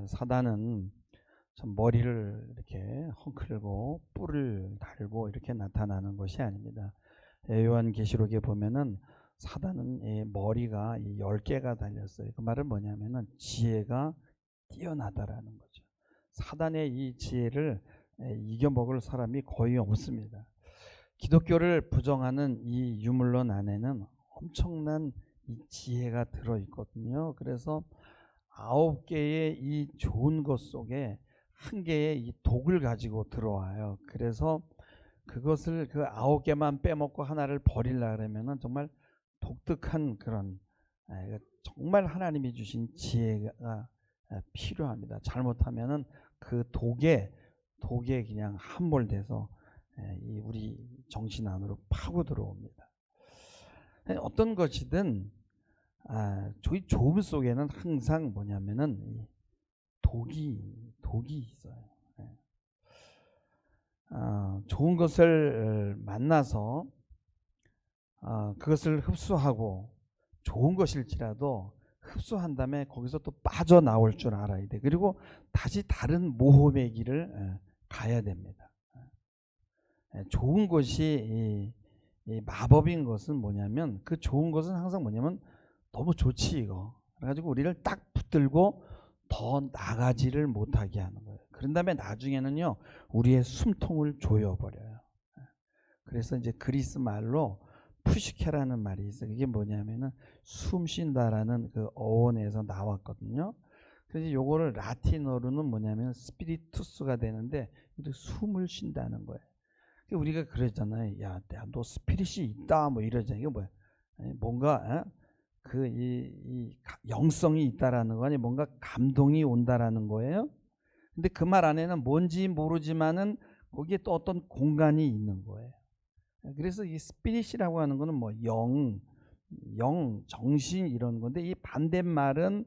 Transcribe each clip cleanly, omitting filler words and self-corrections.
사단은 참 머리를 이렇게 헝클고 뿔을 달고 이렇게 나타나는 것이 아닙니다. 요한계시록에 보면은 사단은 이 머리가 10개가 달렸어요. 그 말은 뭐냐면은 지혜가 뛰어나다라는 거죠. 사단의 이 지혜를 이겨먹을 사람이 거의 없습니다. 기독교를 부정하는 이 유물론 안에는 엄청난 이 지혜가 들어있거든요. 그래서 9개의 이 좋은 것 속에 1개의 이 독을 가지고 들어와요. 그래서 그것을 그 9개만 빼먹고 하나를 버리려 그러면은 정말 독특한 그런 정말 하나님이 주신 지혜가 필요합니다. 잘못하면은 그 독에 그냥 함몰돼서 우리 정신 안으로 파고 들어옵니다. 어떤 것이든 저희 좋음 속에는 항상 뭐냐면은 독이 있어요. 좋은 것을 만나서 그것을 흡수하고 좋은 것일지라도 흡수한 다음에 거기서 또 빠져나올 줄 알아야 돼. 그리고 다시 다른 모험의 길을 가야 됩니다. 좋은 것이 이 마법인 것은 뭐냐면 그 좋은 것은 항상 뭐냐면 너무 좋지 이거. 그래가지고 우리를 딱 붙들고 더 나가지를 못하게 하는 거예요. 그런 다음에 나중에는요 우리의 숨통을 조여버려요. 그래서 이제 그리스 말로 푸시케라는 말이 있어요. 이게 뭐냐면은 숨 쉰다라는 그 어원에서 나왔거든요. 그래서 요거를 라틴어로는 뭐냐면 스피리투스가 되는데 숨을 쉰다는 거예요. 우리가 그러잖아요. 야, 너 스피릿이 있다 뭐 이러잖아요. 이게 뭐야? 뭔가 이 영성이 있다라는 거 아니 뭔가 감동이 온다라는 거예요. 근데 그 말 안에는 뭔지 모르지만은 거기에 또 어떤 공간이 있는 거예요. 그래서 이 스피릿이라고 하는 거는 뭐 영, 정신 이런 건데 이 반대말은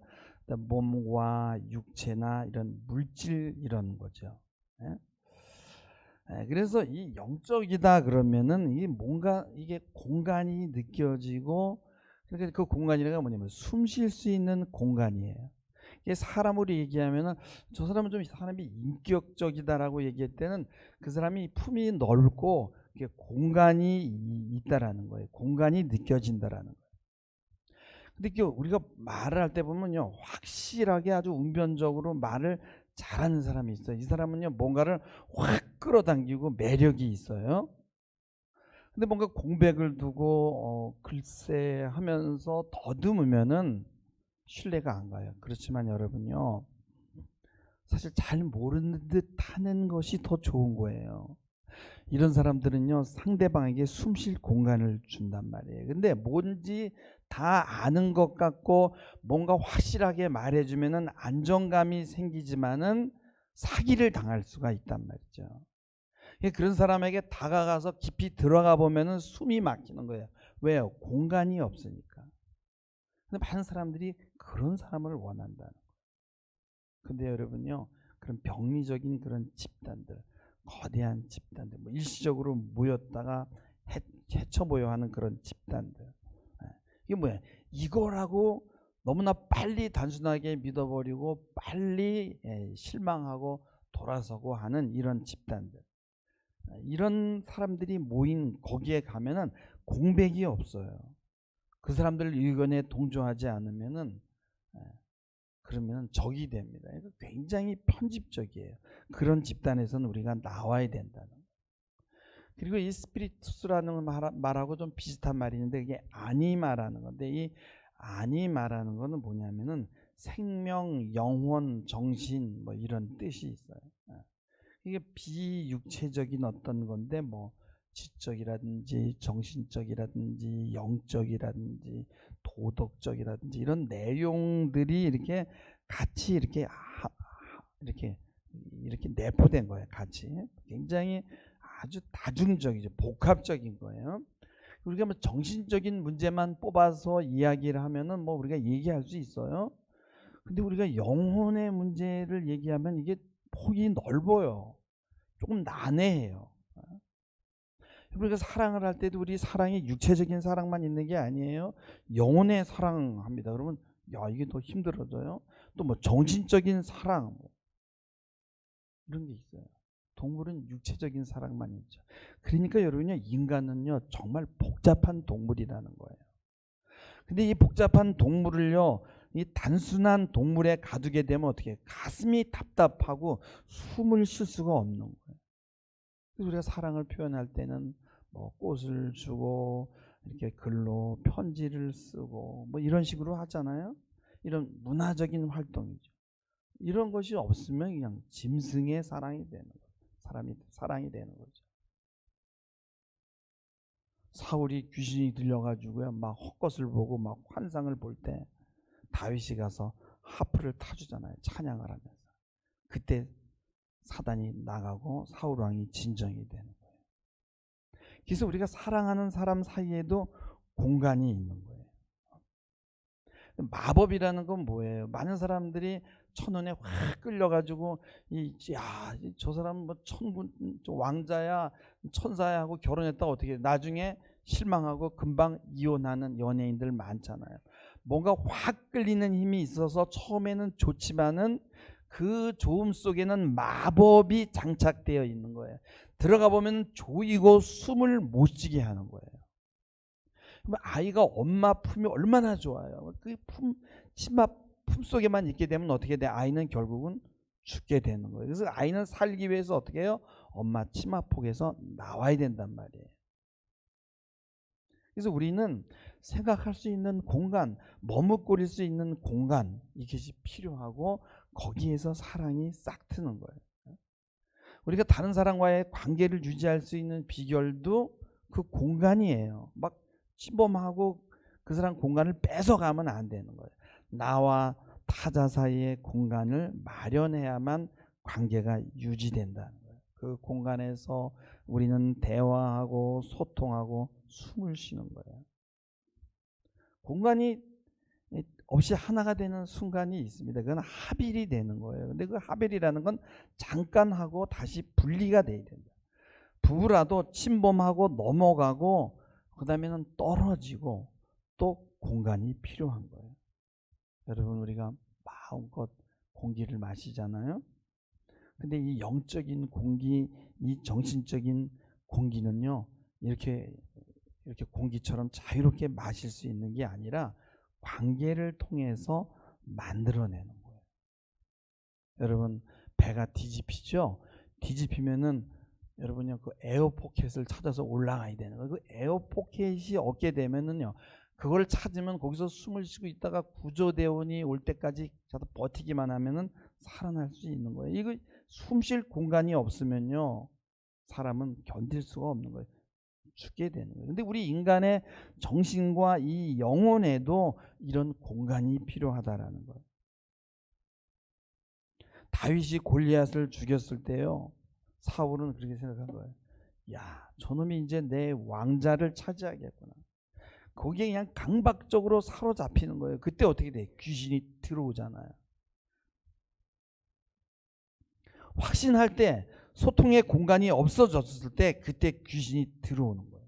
몸과 육체나 이런 물질 이런 거죠. 그래서 이 영적이다 그러면은 이 뭔가 이게 공간이 느껴지고 그러니까 그 공간이라가 뭐냐면 숨 쉴 수 있는 공간이에요. 이게 사람으로 얘기하면은 저 사람은 좀 사람이 인격적이다라고 얘기할 때는 그 사람이 품이 넓고 공간이 있다라는 거예요. 공간이 느껴진다라는 거예요. 근데 우리가 말을 할 때 보면요 확실하게 아주 웅변적으로 말을 잘하는 사람이 있어요. 이 사람은요 뭔가를 확 끌어당기고 매력이 있어요. 근데 뭔가 공백을 두고 글쎄 하면서 더듬으면은 신뢰가 안 가요. 그렇지만 여러분요 사실 잘 모르는 듯 하는 것이 더 좋은 거예요. 이런 사람들은요 상대방에게 숨 쉴 공간을 준단 말이에요. 근데 뭔지 다 아는 것 같고 뭔가 확실하게 말해주면은 안정감이 생기지만은 사기를 당할 수가 있단 말이죠. 그런 사람에게 다가가서 깊이 들어가 보면은 숨이 막히는 거예요. 왜요? 공간이 없으니까. 근데 많은 사람들이 그런 사람을 원한다는 거예요. 근데 여러분요 그런 병리적인 그런 집단들, 거대한 집단들, 뭐 일시적으로 모였다가 해쳐보여 하는 그런 집단들, 이게 뭐야? 이거라고 너무나 빨리 단순하게 믿어버리고 빨리 실망하고 돌아서고 하는 이런 집단들, 이런 사람들이 모인 거기에 가면은 공백이 없어요. 그 사람들 의견에 동조하지 않으면은 그러면 적이 됩니다. 굉장히 편집적이에요. 그런 집단에서는 우리가 나와야 된다는 거예요. 그리고 이 스피리투스라는 말하고 좀 비슷한 말이 있는데 이게 아니마라는 건데 이 아니마라는 거는 뭐냐면은 생명, 영혼, 정신 뭐 이런 뜻이 있어요. 이게 비육체적인 어떤 건데 뭐 지적이라든지 정신적이라든지 영적이라든지 도덕적이라든지 이런 내용들이 이렇게 같이 이렇게 내포된 거예요. 같이 굉장히 아주 다중적이죠. 복합적인 거예요. 우리가 뭐 정신적인 문제만 뽑아서 이야기를 하면은 뭐 우리가 얘기할 수 있어요. 근데 우리가 영혼의 문제를 얘기하면 이게 폭이 넓어요. 조금 난해해요. 우리가 사랑을 할 때도 우리 사랑이 육체적인 사랑만 있는 게 아니에요. 영혼의 사랑합니다. 그러면 야 이게 더 힘들어져요. 또 뭐 정신적인 사랑 뭐 이런 게 있어요. 동물은 육체적인 사랑만 있죠. 그러니까 여러분요, 인간은요 정말 복잡한 동물이라는 거예요. 근데 이 복잡한 동물을요, 이 단순한 동물에 가두게 되면 어떻게 가슴이 답답하고 숨을 쉴 수가 없는 거예요. 그래서 우리가 사랑을 표현할 때는 뭐 꽃을 주고 이렇게 글로 편지를 쓰고 뭐 이런 식으로 하잖아요. 이런 문화적인 활동이죠. 이런 것이 없으면 그냥 짐승의 사랑이 되는 거예요. 사랑이 되는 거죠. 사울이 귀신이 들려가지고요, 막 헛것을 보고 막 환상을 볼 때 다윗이 가서 하프를 타주잖아요. 찬양을 하면서. 그때 사단이 나가고 사울 왕이 진정이 되는 거예요. 그래서 우리가 사랑하는 사람 사이에도 공간이 있는 거예요. 마법이라는 건 뭐예요? 많은 사람들이 천원에 확 끌려가지고 저 사람 뭐 천군 왕자야 천사야 하고 결혼했다가 어떻게 나중에 실망하고 금방 이혼하는 연예인들 많잖아요. 뭔가 확 끌리는 힘이 있어서 처음에는 좋지만은 그 좋음 속에는 마법이 장착되어 있는 거예요. 들어가 보면 조이고 숨을 못 쉬게 하는 거예요. 아이가 엄마 품이 얼마나 좋아요. 그 치마 품속에만 있게 되면 어떻게 돼? 아이는 결국은 죽게 되는 거예요. 그래서 아이는 살기 위해서 어떻게 해요? 엄마 치마폭에서 나와야 된단 말이에요. 그래서 우리는 생각할 수 있는 공간, 머뭇거릴 수 있는 공간, 이것이 필요하고 거기에서 사랑이 싹 트는 거예요. 우리가 다른 사람과의 관계를 유지할 수 있는 비결도 그 공간이에요. 막 침범하고 그 사람 공간을 뺏어가면 안 되는 거예요. 나와 타자 사이의 공간을 마련해야만 관계가 유지된다는 거예요. 그 공간에서 우리는 대화하고 소통하고 숨을 쉬는 거예요. 공간이 없이 하나가 되는 순간이 있습니다. 그건 하빌이 되는 거예요. 근데 그 하빌이라는 건 잠깐 하고 다시 분리가 돼야 된다. 부부라도 침범하고 넘어가고 그 다음에는 떨어지고 또 공간이 필요한 거예요. 여러분, 우리가 마음껏 공기를 마시잖아요. 근데 이 영적인 공기, 이 정신적인 공기는요, 이렇게 공기처럼 자유롭게 마실 수 있는 게 아니라 관계를 통해서 만들어내는 거예요. 여러분, 배가 뒤집히죠? 뒤집히면은 여러분요, 그 에어포켓을 찾아서 올라가야 되는 거예요. 그 에어포켓이 없게 되면은요, 그걸 찾으면 거기서 숨을 쉬고 있다가 구조대원이 올 때까지 버티기만 하면은 살아날 수 있는 거예요. 이거 숨 쉴 공간이 없으면요, 사람은 견딜 수가 없는 거예요. 죽게 되는 거예요. 근데 우리 인간의 정신과 이 영혼에도 이런 공간이 필요하다라는 거예요. 다윗이 골리앗을 죽였을 때요, 사울은 그렇게 생각한 거예요. 야, 저놈이 이제 내 왕자를 차지하겠구나. 거기에 그냥 강박적으로 사로잡히는 거예요. 그때 어떻게 돼? 귀신이 들어오잖아요. 확신할 때, 소통의 공간이 없어졌을 때 그때 귀신이 들어오는 거예요.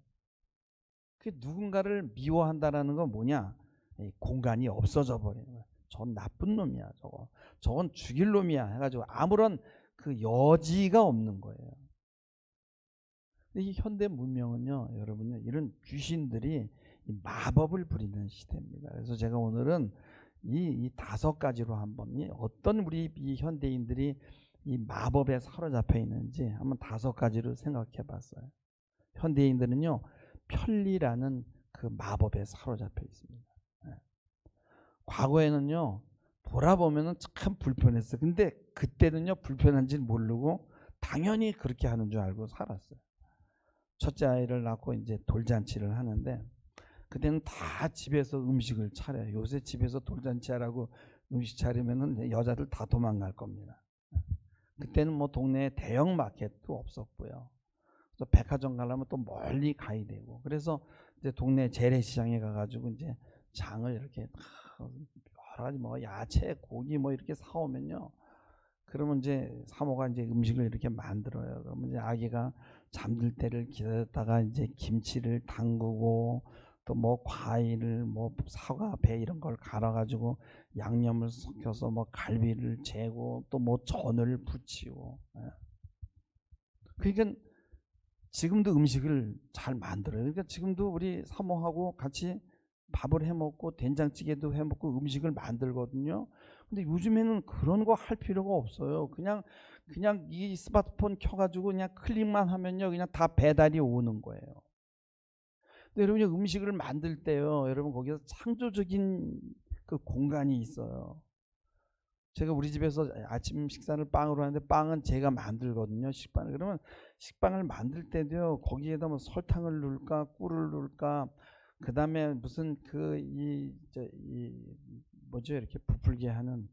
그 누군가를 미워한다라는 건 뭐냐? 공간이 없어져 버리는 거예요. 전 나쁜 놈이야, 저거. 저건 죽일 놈이야 해가지고 아무런 그 여지가 없는 거예요. 근데 이 현대 문명은요, 여러분요, 이런 귀신들이 마법을 부리는 시대입니다. 그래서 제가 오늘은 이 5가지로 한번 어떤 우리 이 현대인들이 이 마법에 사로잡혀 있는지 한번 5가지로 생각해 봤어요. 현대인들은요, 편리라는 그 마법에 사로잡혀 있습니다. 과거에는요, 돌아보면은 참 불편했어요. 근데 그때는요, 불편한지 모르고 당연히 그렇게 하는 줄 알고 살았어요. 첫째 아이를 낳고 이제 돌잔치를 하는데, 그때는 다 집에서 음식을 차려요. 요새 집에서 돌잔치 하라고 음식 차리면은 여자들 다 도망갈 겁니다. 그때는 뭐 동네에 대형 마켓도 없었고요. 그래서 백화점 가려면 또 멀리 가야 되고, 그래서 이제 동네 재래시장에 가가지고 이제 장을 이렇게 여러 가지 뭐 야채, 고기 뭐 이렇게 사오면요, 그러면 이제 사모가 이제 음식을 이렇게 만들어요. 그러면 이제 아기가 잠들 때를 기다렸다가 이제 김치를 담그고 또 뭐 과일을 뭐 사과, 배 이런 걸 갈아가지고 양념을 섞여서 뭐 갈비를 재고 또 뭐 전을 부치고. 그러니까 지금도 음식을 잘 만들어요. 그러니까 지금도 우리 사모하고 같이 밥을 해 먹고 된장찌개도 해 먹고 음식을 만들거든요. 근데 요즘에는 그런 거 할 필요가 없어요. 그냥 이 스마트폰 켜가지고 그냥 클릭만 하면요, 그냥 다 배달이 오는 거예요. 근데 여러분이 음식을 만들 때요, 여러분 거기서 창조적인 그 공간이 있어요. 제가 우리 집에서 아침 식사를 빵으로 하는데 빵은 제가 만들거든요. 식빵을. 그러면 식빵을 만들 때도요, 거기에다 뭐 설탕을 넣을까 꿀을 넣을까, 그 다음에 무슨 이 뭐죠, 이렇게 부풀게 하는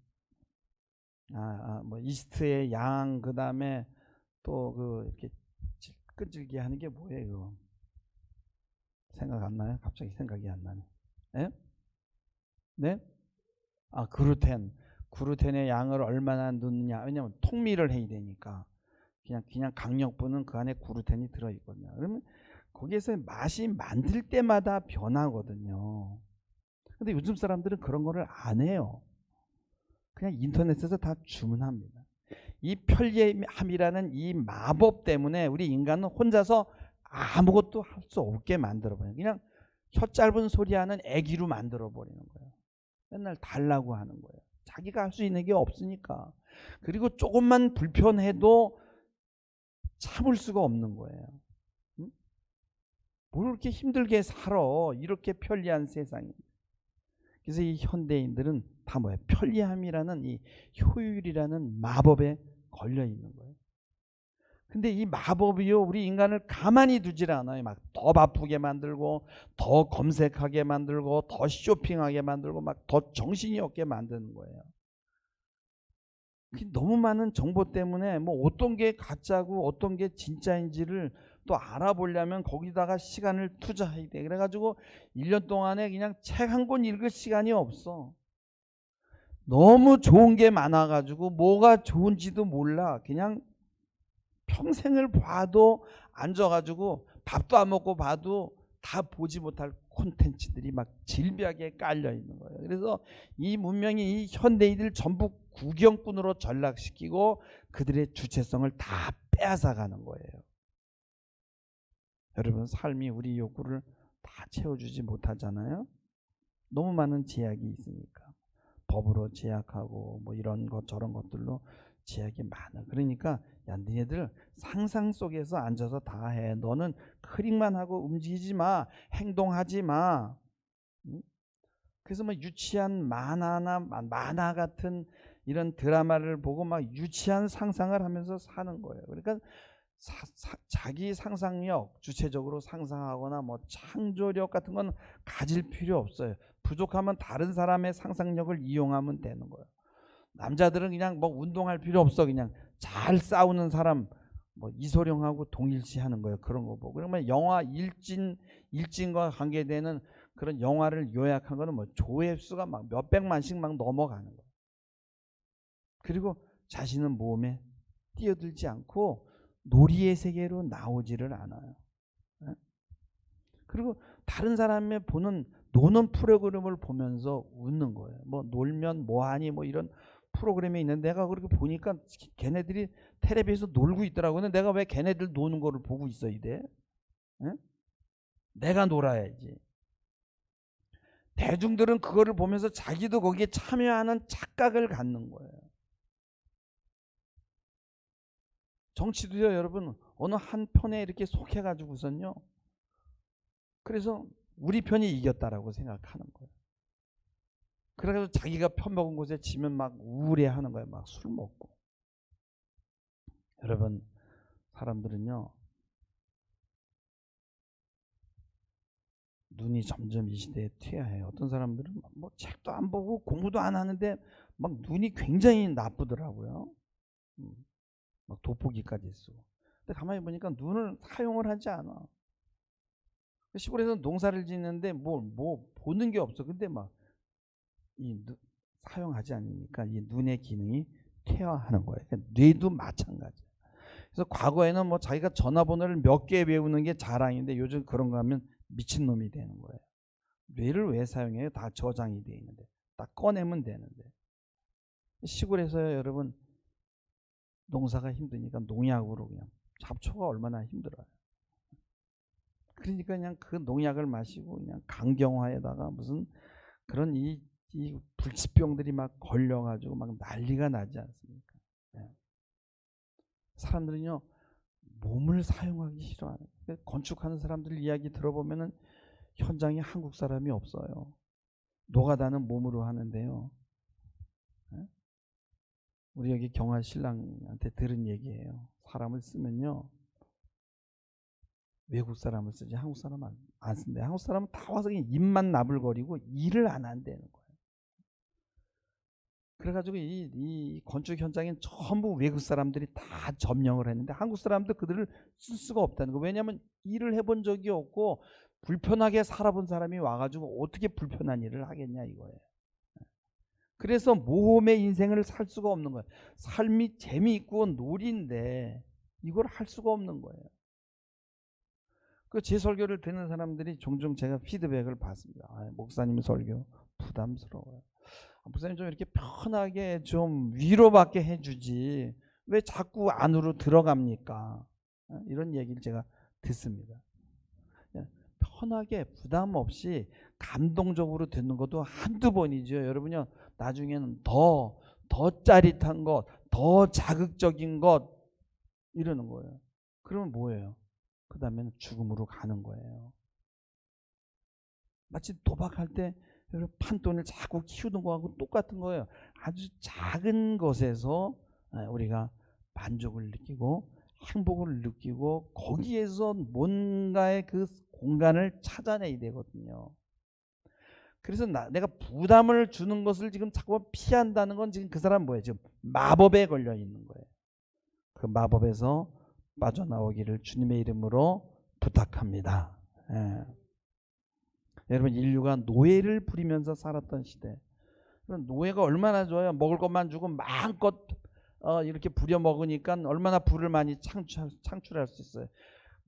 뭐 이스트의 양, 그 다음에 또 그 이렇게 끈질게 하는 게 뭐예요? 이거 생각 안 나요? 갑자기 생각이 안 나네. 예? 네? 그루텐의 양을 얼마나 넣느냐. 왜냐면 통밀을 해야 되니까. 그냥 강력분은 그 안에 그루텐이 들어있거든요. 그러면 거기에서 맛이 만들 때마다 변하거든요. 근데 요즘 사람들은 그런 거를 안 해요. 그냥 인터넷에서 다 주문합니다. 이 편리함이라는 이 마법 때문에 우리 인간은 혼자서 아무것도 할 수 없게 만들어버려요. 그냥 혀 짧은 소리 하는 애기로 만들어버리는 거예요. 맨날 달라고 하는 거예요. 자기가 할 수 있는 게 없으니까. 그리고 조금만 불편해도 참을 수가 없는 거예요. 응? 뭘 그렇게 힘들게 살아. 이렇게 편리한 세상이. 그래서 이 현대인들은 다 뭐예요? 편리함이라는 이 효율이라는 마법에 걸려 있는 거예요. 근데 이 마법이요, 우리 인간을 가만히 두질 않아요. 막 더 바쁘게 만들고, 더 검색하게 만들고, 더 쇼핑하게 만들고, 막 더 정신이 없게 만드는 거예요. 너무 많은 정보 때문에 뭐 어떤 게 가짜고 어떤 게 진짜인지를 또 알아보려면 거기다가 시간을 투자해야 돼. 그래가지고 1년 동안에 그냥 책 한 권 읽을 시간이 없어. 너무 좋은 게 많아가지고 뭐가 좋은지도 몰라. 그냥 평생을 봐도 앉아가지고 밥도 안 먹고 봐도 다 보지 못할 콘텐츠들이 막 질비하게 깔려 있는 거예요. 그래서 이 문명이 이 현대인들 전부 구경꾼으로 전락시키고 그들의 주체성을 다 빼앗아가는 거예요. 여러분, 삶이 우리 욕구를 다 채워주지 못하잖아요. 너무 많은 제약이 있으니까. 법으로 제약하고 뭐 이런 것 저런 것들로 제약이 많아. 그러니까 야, 니네들 상상 속에서 앉아서 다 해. 너는 클릭만 하고 움직이지 마. 행동하지 마. 그래서 뭐 유치한 만화 같은 이런 드라마를 보고 막 유치한 상상을 하면서 사는 거예요. 그러니까 자기 상상력, 주체적으로 상상하거나 뭐 창조력 같은 건 가질 필요 없어요. 부족하면 다른 사람의 상상력을 이용하면 되는 거예요. 남자들은 그냥 뭐 운동할 필요 없어. 그냥 잘 싸우는 사람 뭐 이소룡하고 동일시하는 거예요. 그런 거 보고. 그러면 영화 일진과 관계되는 그런 영화를 요약한 거는 뭐 조회수가 막 몇백만씩 막 넘어가는 거예요. 그리고 자신은 모험에 뛰어들지 않고 놀이의 세계로 나오지를 않아요. 그리고 다른 사람의 노는 프로그램을 보면서 웃는 거예요. 뭐 놀면 뭐하니 뭐 이런 프로그램이 있는데 내가 그렇게 보니까 걔네들이 텔레비에서 놀고 있더라고요. 근데 내가 왜 걔네들 노는 거를 보고 있어야 돼? 에? 내가 놀아야지. 대중들은 그거를 보면서 자기도 거기에 참여하는 착각을 갖는 거예요. 정치도요, 여러분, 어느 한 편에 이렇게 속해가지고선요, 그래서 우리 편이 이겼다라고 생각하는 거예요. 그래서 자기가 편먹은 곳에 지면 막 우울해하는 거예요. 막 술 먹고. 여러분, 사람들은요, 눈이 점점 이 시대에 퇴화해요. 어떤 사람들은 뭐 책도 안 보고 공부도 안 하는데 막 눈이 굉장히 나쁘더라고요. 막 돋보기까지 쓰고. 근데 가만히 보니까 눈을 사용을 하지 않아. 시골에서 농사를 짓는데 뭐 보는 게 없어. 근데 막 사용하지 않으니까 이 눈의 기능이 퇴화하는 거예요. 그러니까 뇌도 마찬가지예요. 그래서 과거에는 뭐 자기가 전화번호를 몇 개 외우는 게 자랑인데 요즘 그런 거 하면 미친놈이 되는 거예요. 뇌를 왜 사용해요? 다 저장이 돼 있는데. 딱 꺼내면 되는데 시골에서요 여러분 농사가 힘드니까 농약으로 그냥 잡초가 얼마나 힘들어요. 그러니까 그냥 그 농약을 마시고 그냥 강경화에다가 무슨 그런 이 불치병들이 막 걸려가지고 막 난리가 나지 않습니까? 예. 사람들은요 몸을 사용하기 싫어하는. 건축하는 사람들 이야기 들어보면은 현장에 한국 사람이 없어요. 노가다는 몸으로 하는데요. 예? 우리 여기 경화 신랑한테 들은 얘기예요. 사람을 쓰면요 외국 사람을 쓰지 한국 사람 안 쓴대. 한국 사람은 다 와서 그냥 입만 나불거리고 일을 안 한다는 거예요. 그래가지고 이 건축 현장엔 전부 외국 사람들이 다 점령을 했는데 한국 사람도 그들을 쓸 수가 없다는 거예요. 왜냐하면 일을 해본 적이 없고 불편하게 살아본 사람이 와가지고 어떻게 불편한 일을 하겠냐 이거예요. 그래서 모험의 인생을 살 수가 없는 거예요. 삶이 재미있고 놀이인데 이걸 할 수가 없는 거예요. 그 제 설교를 듣는 사람들이 종종 제가 피드백을 받습니다. 목사님 설교 부담스러워요. 목사님 좀 이렇게 편하게 좀 위로받게 해주지 왜 자꾸 안으로 들어갑니까? 이런 얘기를 제가 듣습니다. 편하게 부담 없이 감동적으로 듣는 것도 한두 번이죠. 여러분요 나중에는 더 짜릿한 것, 더 자극적인 것 이러는 거예요. 그러면 뭐예요? 그 다음에는 죽음으로 가는 거예요. 마치 도박할 때 판돈을 자꾸 키우는 거하고 똑같은 거예요. 아주 작은 것에서 우리가 만족을 느끼고 행복을 느끼고 거기에서 뭔가의 그 공간을 찾아내야 되거든요. 그래서 내가 부담을 주는 것을 지금 자꾸 피한다는 건 지금 그 사람 뭐예요? 지금 마법에 걸려 있는 거예요. 그 마법에서 빠져나오기를 주님의 이름으로 부탁합니다. 예. 여러분 인류가 노예를 부리면서 살았던 시대. 노예가 얼마나 좋아요. 먹을 것만 주고 마음껏 이렇게 부려 먹으니까 얼마나 부를 많이 창출할 수 있어요.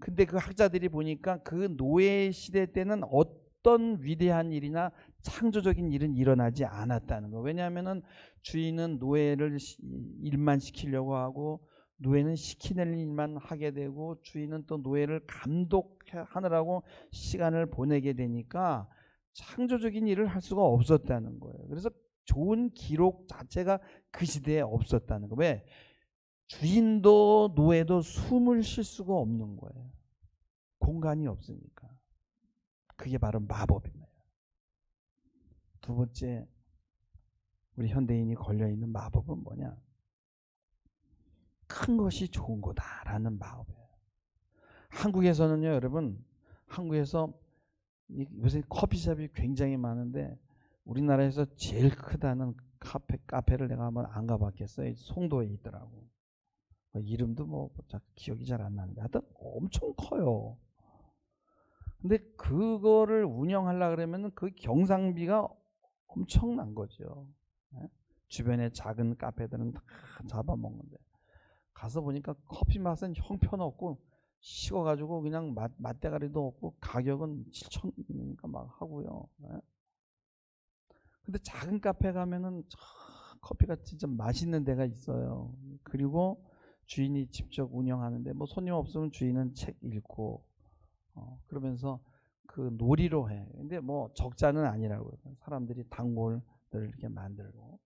근데 그 학자들이 보니까 그 노예 시대 때는 어떤 위대한 일이나 창조적인 일은 일어나지 않았다는 거. 왜냐하면은 주인은 노예를 일만 시키려고 하고 노예는 시키는 일만 하게 되고 주인은 또 노예를 감독하느라고 시간을 보내게 되니까 창조적인 일을 할 수가 없었다는 거예요. 그래서 좋은 기록 자체가 그 시대에 없었다는 거예요. 왜? 주인도 노예도 숨을 쉴 수가 없는 거예요. 공간이 없으니까. 그게 바로 마법입니다. 두 번째 우리 현대인이 걸려있는 마법은 뭐냐? 큰 것이 좋은 거다라는 마법이에요. 한국에서는요 여러분 한국에서 요새 커피숍이 굉장히 많은데 우리나라에서 제일 크다는 카페를 내가 한번 안 가봤겠어요. 송도에 있더라고. 이름도 뭐 기억이 잘 안 나는데 하여튼 엄청 커요. 근데 그거를 운영하려고 그러면 그 경상비가 엄청난 거죠. 주변에 작은 카페들은 다 잡아먹는데 가서 보니까 커피 맛은 형편없고 식어가지고 그냥 맛대가리도 없고 가격은 7,000원이니까 막 하고요. 근데 작은 카페 가면은 커피가 진짜 맛있는 데가 있어요. 그리고 주인이 직접 운영하는데 뭐 손님 없으면 주인은 책 읽고 그러면서 그 놀이로 해. 근데 뭐 적자는 아니라고요. 사람들이 단골을 이렇게 만들고.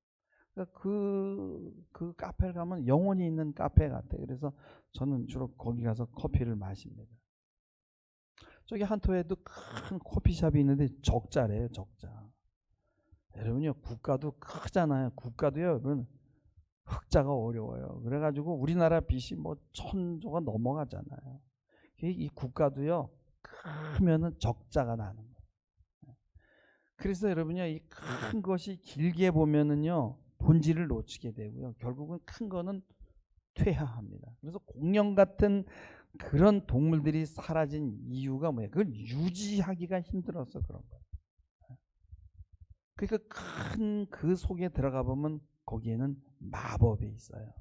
그러니까 그 카페를 가면 영혼이 있는 카페 같아요. 그래서 저는 주로 거기 가서 커피를 마십니다. 저기 한토에도 큰 커피숍이 있는데 적자래요. 적자. 여러분요 국가도 크잖아요. 국가도요 여러분 흑자가 어려워요. 그래가지고 우리나라 빚이 뭐 1,000조가 넘어가잖아요. 이 국가도요 크면은 적자가 나는 거예요. 그래서 여러분요 이 큰 것이 길게 보면은요 본질을 놓치게 되고요. 결국은 큰 거는 퇴화합니다. 그래서 공룡 같은 그런 동물들이 사라진 이유가 뭐예요? 그걸 유지하기가 힘들어서 그런 거예요. 그러니까 큰 그 속에 들어가 보면 거기에는 마법이 있어요.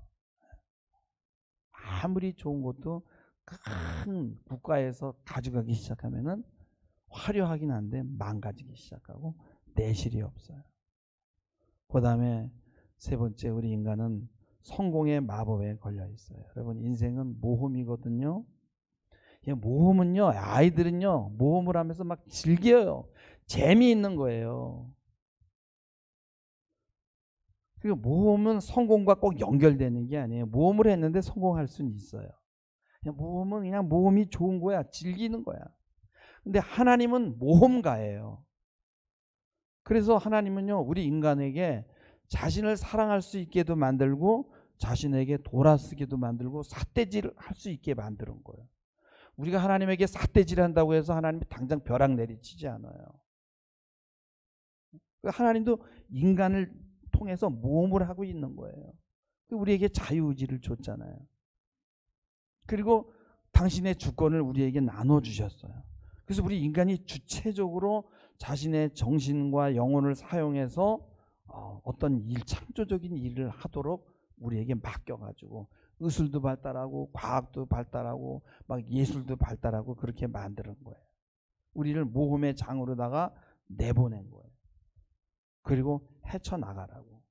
아무리 좋은 것도 큰 국가에서 가져가기 시작하면은 화려하긴 한데 망가지기 시작하고 내실이 없어요. 그 다음에 세 번째, 우리 인간은 성공의 마법에 걸려 있어요. 여러분, 인생은 모험이거든요. 모험은요, 아이들은요, 모험을 하면서 막 즐겨요. 재미있는 거예요. 그리고 모험은 성공과 꼭 연결되는 게 아니에요. 모험을 했는데 성공할 수는 있어요. 그냥 모험은 그냥 모험이 좋은 거야. 즐기는 거야. 근데 하나님은 모험가예요. 그래서 하나님은요, 우리 인간에게 자신을 사랑할 수 있게도 만들고 자신에게 돌아서기도 만들고 삿대질을 할 수 있게 만드는 거예요. 우리가 하나님에게 삿대질 한다고 해서 하나님이 당장 벼락 내리치지 않아요. 하나님도 인간을 통해서 모험을 하고 있는 거예요. 우리에게 자유의지를 줬잖아요. 그리고 당신의 주권을 우리에게 나눠주셨어요. 그래서 우리 인간이 주체적으로 자신의 정신과 영혼을 사용해서 어떤 창조적인 일을 하도록 우리에게 맡겨가지고 의술도 발달하고 과학도 발달하고 막 예술도 발달하고 그렇게 만드는 거예요. 우리를 모험의 장으로다가 내보낸 거예요. 그리고 헤쳐나가라고.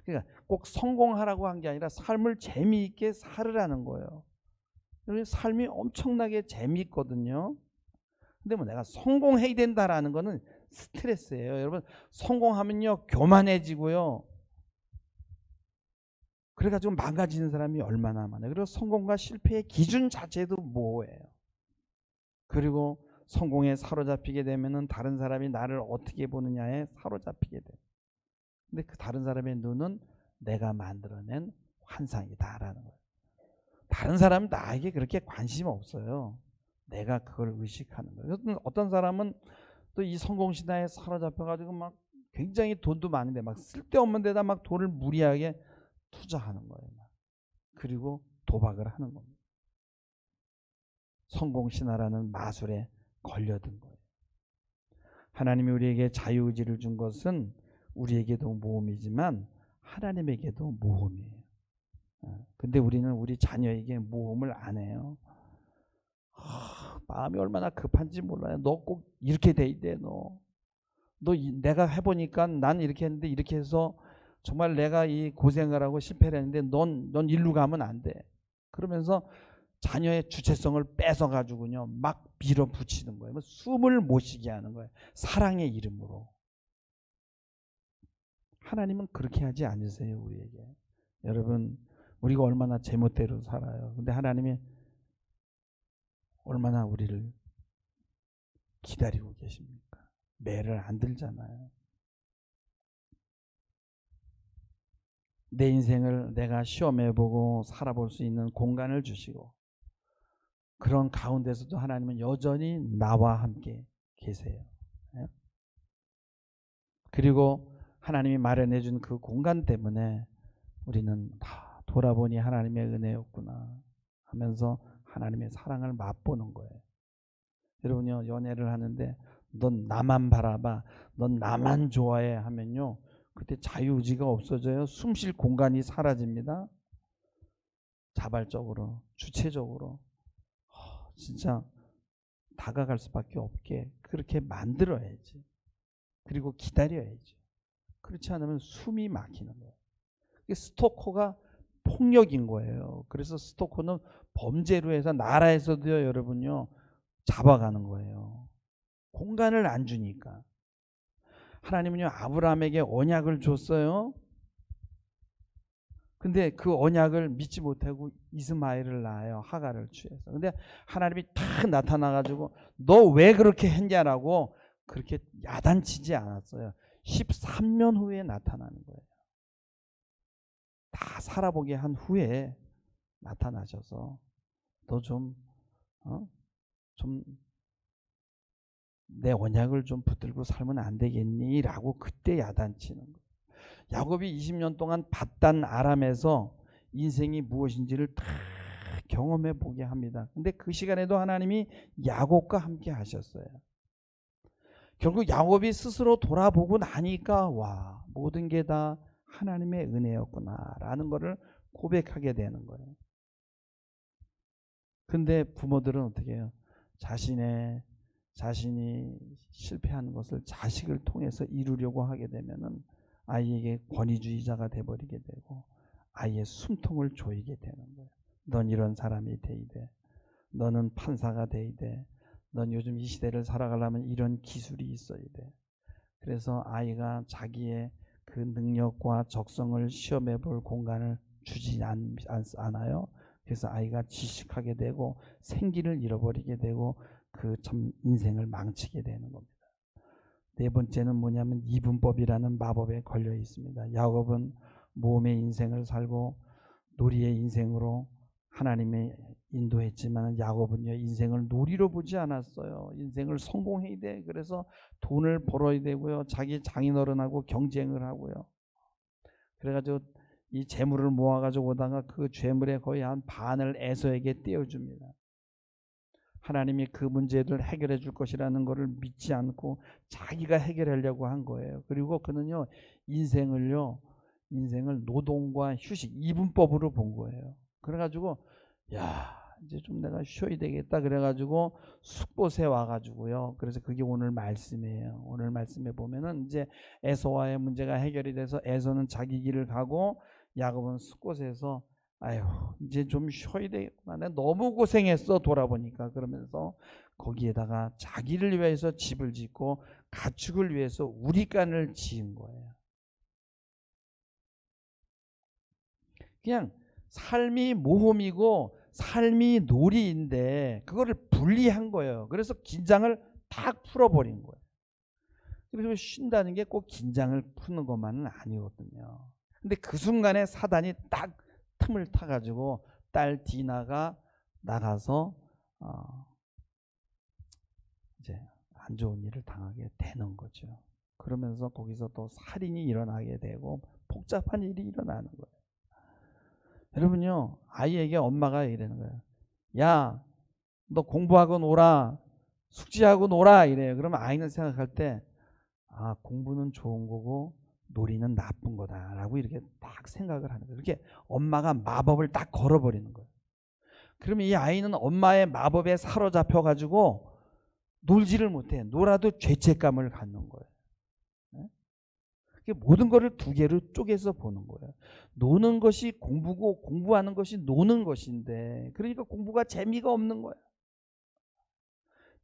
그러니까 꼭 성공하라고 한 게 아니라 삶을 재미있게 살으라는 거예요. 삶이 엄청나게 재미있거든요. 근데 내가 성공해야 된다라는 거는 스트레스예요. 여러분, 성공하면요, 교만해지고요. 그래가지고 망가지는 사람이 얼마나 많아요. 그리고 성공과 실패의 기준 자체도 모호해요. 그리고 성공에 사로잡히게 되면은 다른 사람이 나를 어떻게 보느냐에 사로잡히게 돼요. 근데 그 다른 사람의 눈은 내가 만들어낸 환상이다라는 거예요. 다른 사람은 나에게 그렇게 관심 없어요. 내가 그걸 의식하는 거예요. 어떤 사람은 또 이 성공신화에 사로잡혀가지고 막 굉장히 돈도 많은데 막 쓸데없는 데다 막 돈을 무리하게 투자하는 거예요. 그리고 도박을 하는 겁니다. 성공신화라는 마술에 걸려든 거예요. 하나님이 우리에게 자유의지를 준 것은 우리에게도 모험이지만 하나님에게도 모험이에요. 근데 우리는 우리 자녀에게 모험을 안 해요. 마음이 얼마나 급한지 몰라요. 너 꼭 이렇게 돼 있대. 너 내가 해보니까 난 이렇게 했는데 이렇게 해서 정말 내가 이 고생을 하고 실패를 했는데 넌 일로 가면 안 돼. 그러면서 자녀의 주체성을 뺏어가지고요 막 밀어붙이는 거예요. 숨을 못 쉬게 하는 거예요. 사랑의 이름으로. 하나님은 그렇게 하지 않으세요. 우리에게. 여러분, 우리가 얼마나 제멋대로 살아요. 근데 하나님이 얼마나 우리를 기다리고 계십니까? 매를 안 들잖아요. 내 인생을 내가 시험해보고 살아볼 수 있는 공간을 주시고 그런 가운데서도 하나님은 여전히 나와 함께 계세요. 그리고 하나님이 마련해 준 그 공간 때문에 우리는 다 돌아보니 하나님의 은혜였구나 하면서 하나님의 사랑을 맛보는 거예요. 여러분요, 연애를 하는데 넌 나만 바라봐, 넌 나만 좋아해 하면요, 그때 자유의지가 없어져요. 숨 쉴 공간이 사라집니다. 자발적으로, 주체적으로 진짜 다가갈 수밖에 없게 그렇게 만들어야지. 그리고 기다려야지. 그렇지 않으면 숨이 막히는 거예요. 스토커가 폭력인 거예요. 그래서 스토커는 범죄로 해서 나라에서도요, 여러분요, 잡아가는 거예요. 공간을 안 주니까. 하나님은요, 아브라함에게 언약을 줬어요. 근데 그 언약을 믿지 못하고 이스마엘을 낳아요. 하갈을 취해서. 근데 하나님이 탁 나타나가지고 너 왜 그렇게 했냐라고 그렇게 야단치지 않았어요. 13년 후에 나타나는 거예요. 다 살아보게 한 후에 나타나셔서 너 좀 내 언약을 좀 붙들고 살면 안 되겠니? 라고 그때 야단치는 거예요. 야곱이 20년 동안 밧단 아람에서 인생이 무엇인지를 다 경험해 보게 합니다. 근데 그 시간에도 하나님이 야곱과 함께 하셨어요. 결국 야곱이 스스로 돌아보고 나니까 와, 모든 게 다 하나님의 은혜였구나 라는 것을 고백하게 되는 거예요. 근데 부모들은 어떻게 해요? 자신이 실패하는 것을 자식을 통해서 이루려고 하게 되면은 아이에게 권위주의자가 돼버리게 되고 아이의 숨통을 조이게 되는 거예요. 넌 이런 사람이 되이되, 너는 판사가 되이되, 넌 요즘 이 시대를 살아가려면 이런 기술이 있어야 돼. 그래서 아이가 자기의 그 능력과 적성을 시험해 볼 공간을 주지 않아요. 그래서 아이가 지식하게 되고 생기를 잃어버리게 되고 그 참 인생을 망치게 되는 겁니다. 네 번째는 뭐냐면 이분법이라는 마법에 걸려 있습니다. 야곱은 모험의 인생을 살고 놀이의 인생으로 하나님의 인도했지만 야곱은요 인생을 놀이로 보지 않았어요. 인생을 성공해야 돼. 그래서 돈을 벌어야 되고요. 자기 장인어른하고 경쟁을 하고요. 그래가지고 이 재물을 모아가지고 오다가 그 재물의 거의 한 반을 에서에게 떼어줍니다. 하나님이 그 문제를 해결해 줄 것이라는 것을 믿지 않고 자기가 해결하려고 한 거예요. 그리고 그는요 인생을 노동과 휴식 이분법으로 본 거예요. 그래가지고 야 이제 좀 내가 쉬어야 되겠다 그래가지고 숫곳에 와가지고요. 그래서 그게 오늘 말씀이에요. 오늘 말씀에 보면은 이제 에서와의 문제가 해결이 돼서 에서는 자기 길을 가고 야곱은 숫곳에서 아유 이제 좀 쉬어야 되겠구나. 내가 너무 고생했어 돌아보니까. 그러면서 거기에다가 자기를 위해서 집을 짓고 가축을 위해서 우리간을 지은 거예요. 그냥 삶이 모험이고 삶이 놀이인데 그거를 분리한 거예요. 그래서 긴장을 탁 풀어버린 거예요. 그래서 쉰다는 게 꼭 긴장을 푸는 것만은 아니거든요. 근데 그 순간에 사단이 딱 틈을 타가지고 딸 디나가 나가서 이제 안 좋은 일을 당하게 되는 거죠. 그러면서 거기서 또 살인이 일어나게 되고 복잡한 일이 일어나는 거예요. 여러분요, 아이에게 엄마가 이러는 거예요. 야, 너 공부하고 놀아. 숙제하고 놀아. 이래요. 그러면 아이는 생각할 때, 아, 공부는 좋은 거고 놀이는 나쁜 거다라고 이렇게 딱 생각을 하는 거예요. 이렇게 엄마가 마법을 딱 걸어버리는 거예요. 그러면 이 아이는 엄마의 마법에 사로잡혀가지고 놀지를 못해. 놀아도 죄책감을 갖는 거예요. 모든 것을 두 개로 쪼개서 보는 거예요. 노는 것이 공부고 공부하는 것이 노는 것인데 그러니까 공부가 재미가 없는 거야.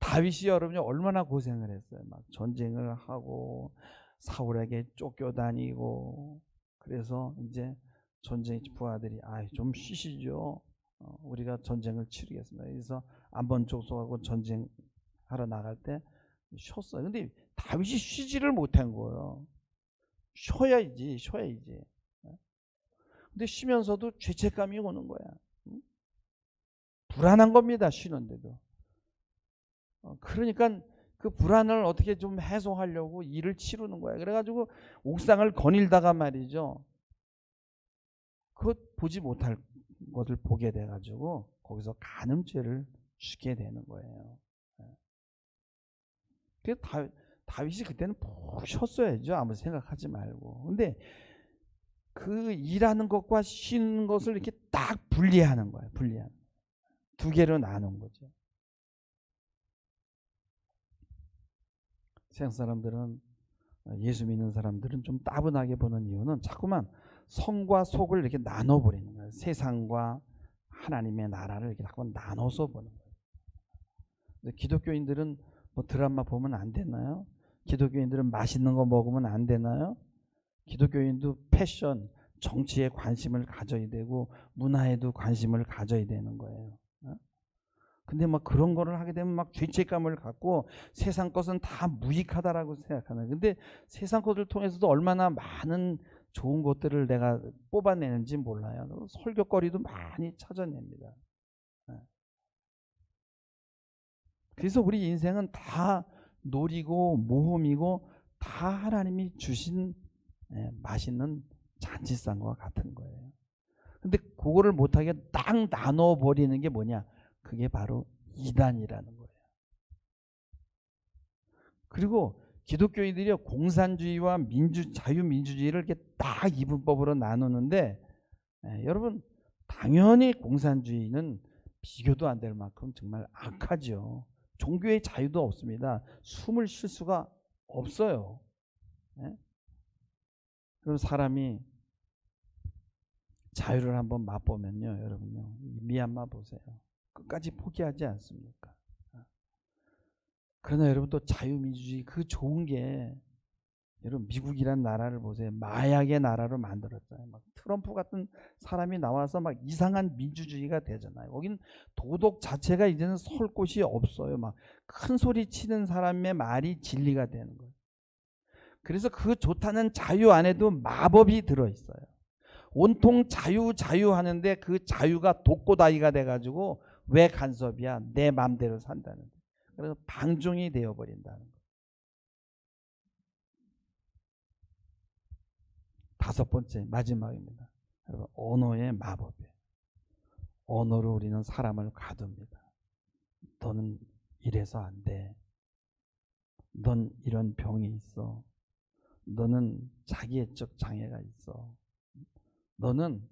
다윗이 여러분이 얼마나 고생을 했어요. 막 전쟁을 하고 사울에게 쫓겨다니고 그래서 이제 전쟁 부하들이 좀 쉬시죠. 우리가 전쟁을 치르겠습니다. 그래서 안번 족속하고 전쟁하러 나갈 때 쉬었어요. 근데 다윗이 쉬지를 못한 거예요. 쉬어야지. 근데 쉬면서도 죄책감이 오는 거야. 불안한 겁니다. 쉬는데도. 그러니까 그 불안을 어떻게 좀 해소하려고 일을 치르는 거야. 그래가지고 옥상을 거닐다가 말이죠. 그것 보지 못할 것을 보게 돼가지고 거기서 간음죄를 주게 되는 거예요. 그래서 다윗이 그때는 푹 쉬었어야죠. 아무 생각하지 말고. 근데 그 일하는 것과 쉬는 것을 이렇게 딱 분리하는 거예요. 두 개로 나눈 거죠. 세상 사람들은 예수 믿는 사람들은 좀 따분하게 보는 이유는 자꾸만 성과 속을 이렇게 나눠버리는 거예요. 세상과 하나님의 나라를 이렇게 자꾸 나눠서 보는 거예요. 기독교인들은 뭐 드라마 보면 안 되나요? 기독교인들은 맛있는 거 먹으면 안 되나요? 기독교인도 패션, 정치에 관심을 가져야 되고 문화에도 관심을 가져야 되는 거예요. 근데 막 그런 거를 하게 되면 막 죄책감을 갖고 세상 것은 다 무익하다라고 생각하는. 근데 세상 것을 통해서도 얼마나 많은 좋은 것들을 내가 뽑아내는지 몰라요. 설교거리도 많이 찾아냅니다. 그래서 우리 인생은 다 놀이고 모험이고 다 하나님이 주신 맛있는 잔치상과 같은 거예요. 근데 그거를 못하게 딱 나눠버리는 게 뭐냐? 그게 바로 이단이라는 거예요. 그리고 기독교인들이 공산주의와 자유민주주의를 이렇게 딱 이분법으로 나누는데 여러분 당연히 공산주의는 비교도 안 될 만큼 정말 악하죠. 종교의 자유도 없습니다. 숨을 쉴 수가 없어요. 그럼 사람이 자유를 한번 맛보면요, 여러분요, 미얀마 보세요. 끝까지 포기하지 않습니까? 그러나 여러분 또 자유민주주의 그 좋은 게, 여러분 미국이란 나라를 보세요. 마약의 나라로 만들었잖아요. 막 트럼프 같은 사람이 나와서 막 이상한 민주주의가 되잖아요. 거긴 도덕 자체가 이제는 설 곳이 없어요. 막 큰 소리 치는 사람의 말이 진리가 되는 거예요. 그래서 그 좋다는 자유 안에도 마법이 들어있어요. 온통 자유 하는데 그 자유가 독고다이가 돼가지고 왜 간섭이야? 내 마음대로 산다는 거예요. 그래서 방종이 되어버린다는 거예요. 다섯 번째, 마지막입니다. 여러분, 언어의 마법이에요. 언어로 우리는 사람을 가둡니다. 너는 이래서 안 돼. 넌 이런 병이 있어. 너는 자기애적 장애가 있어. 너는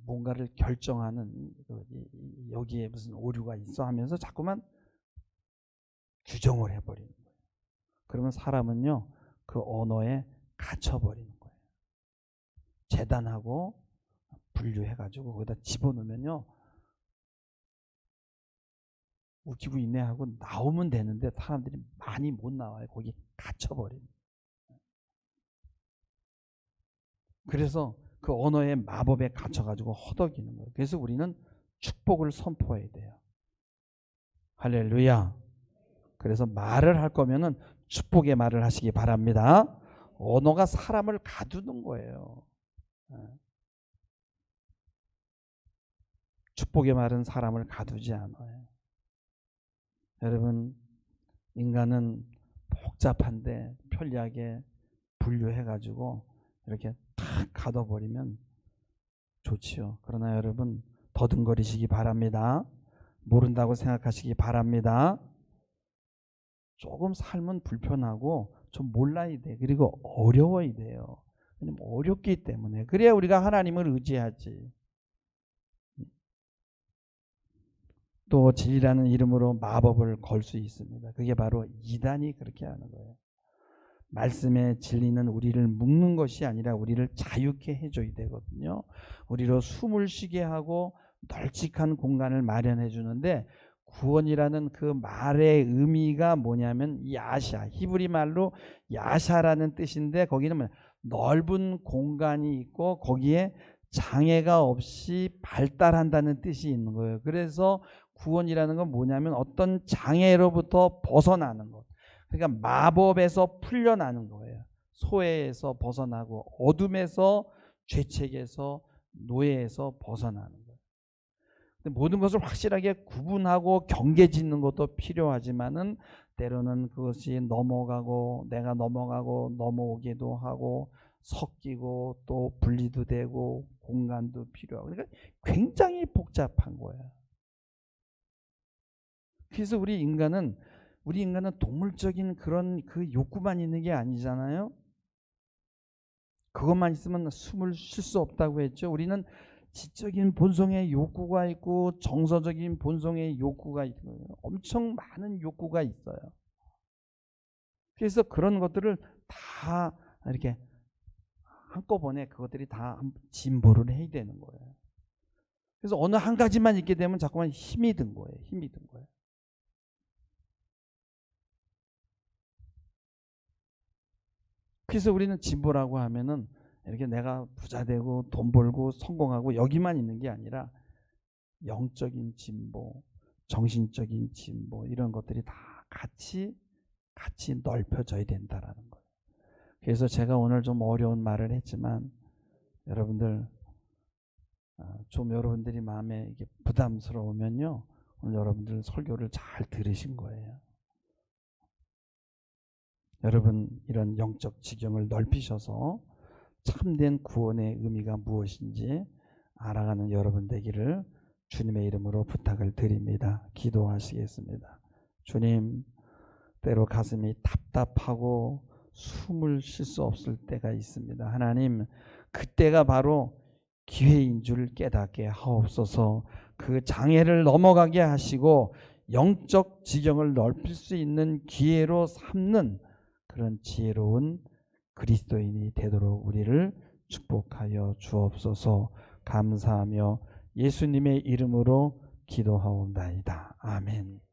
뭔가를 결정하는 여기에 무슨 오류가 있어 하면서 자꾸만 규정을 해버리는 거예요. 그러면 사람은요, 그 언어에 갇혀버리는 거예요. 재단하고 분류해가지고 거기다 집어넣으면요, 웃기고 있네 하고 나오면 되는데 사람들이 많이 못 나와요. 거기 갇혀버리는 거예요. 그래서 그 언어의 마법에 갇혀가지고 허덕이는 거예요. 그래서 우리는 축복을 선포해야 돼요. 할렐루야. 그래서 말을 할 거면은 축복의 말을 하시기 바랍니다. 언어가 사람을 가두는 거예요. 축복의 말은 사람을 가두지 않아요. 여러분, 인간은 복잡한데 편리하게 분류해가지고 이렇게 탁 가둬버리면 좋지요. 그러나 여러분, 더듬거리시기 바랍니다. 모른다고 생각하시기 바랍니다. 조금 삶은 불편하고 좀 몰라야 돼. 그리고 어려워야 돼요. 왜냐면 어렵기 때문에. 그래야 우리가 하나님을 의지하지. 또 진리라는 이름으로 마법을 걸 수 있습니다. 그게 바로 이단이 그렇게 하는 거예요. 말씀의 진리는 우리를 묶는 것이 아니라 우리를 자유케 해줘야 되거든요. 우리로 숨을 쉬게 하고 널찍한 공간을 마련해 주는데, 구원이라는 그 말의 의미가 뭐냐면 야샤, 히브리 말로 야샤라는 뜻인데, 거기는 넓은 공간이 있고 거기에 장애가 없이 발달한다는 뜻이 있는 거예요. 그래서 구원이라는 건 뭐냐면 어떤 장애로부터 벗어나는 것. 그러니까 마법에서 풀려나는 거예요. 소외에서 벗어나고 어둠에서, 죄책에서, 노예에서 벗어나는 거예요. 근데 모든 것을 확실하게 구분하고 경계 짓는 것도 필요하지만은 때로는 그것이 넘어가고 내가 넘어가고 넘어오기도 하고 섞이고 또 분리도 되고 공간도 필요하고, 그러니까 굉장히 복잡한 거예요. 그래서 우리 인간은 동물적인 그런 그 욕구만 있는 게 아니잖아요. 그것만 있으면 숨을 쉴 수 없다고 했죠. 우리는 지적인 본성의 욕구가 있고 정서적인 본성의 욕구가 있고 엄청 많은 욕구가 있어요. 그래서 그런 것들을 다 이렇게 한꺼번에 그것들이 다 진보를 해야 되는 거예요. 그래서 어느 한 가지만 있게 되면 자꾸만 힘이 든 거예요. 힘이 든 거예요. 그래서 우리는 진보라고 하면은 이렇게 내가 부자 되고 돈 벌고 성공하고 여기만 있는 게 아니라 영적인 진보, 정신적인 진보, 이런 것들이 다 같이 넓혀져야 된다라는 거예요. 그래서 제가 오늘 좀 어려운 말을 했지만 여러분들 좀 여러분들이 마음에 이게 부담스러우면요, 오늘 여러분들 설교를 잘 들으신 거예요. 여러분 이런 영적 지경을 넓히셔서 참된 구원의 의미가 무엇인지 알아가는 여러분 되기를 주님의 이름으로 부탁을 드립니다. 기도하시겠습니다. 주님, 때로 가슴이 답답하고 숨을 쉴 수 없을 때가 있습니다. 하나님, 그때가 바로 기회인 줄 깨닫게 하옵소서. 그 장애를 넘어가게 하시고 영적 지경을 넓힐 수 있는 기회로 삼는 그런 지혜로운 그리스도인이 되도록 우리를 축복하여 주옵소서. 감사하며 예수님의 이름으로 기도하옵나이다. 아멘.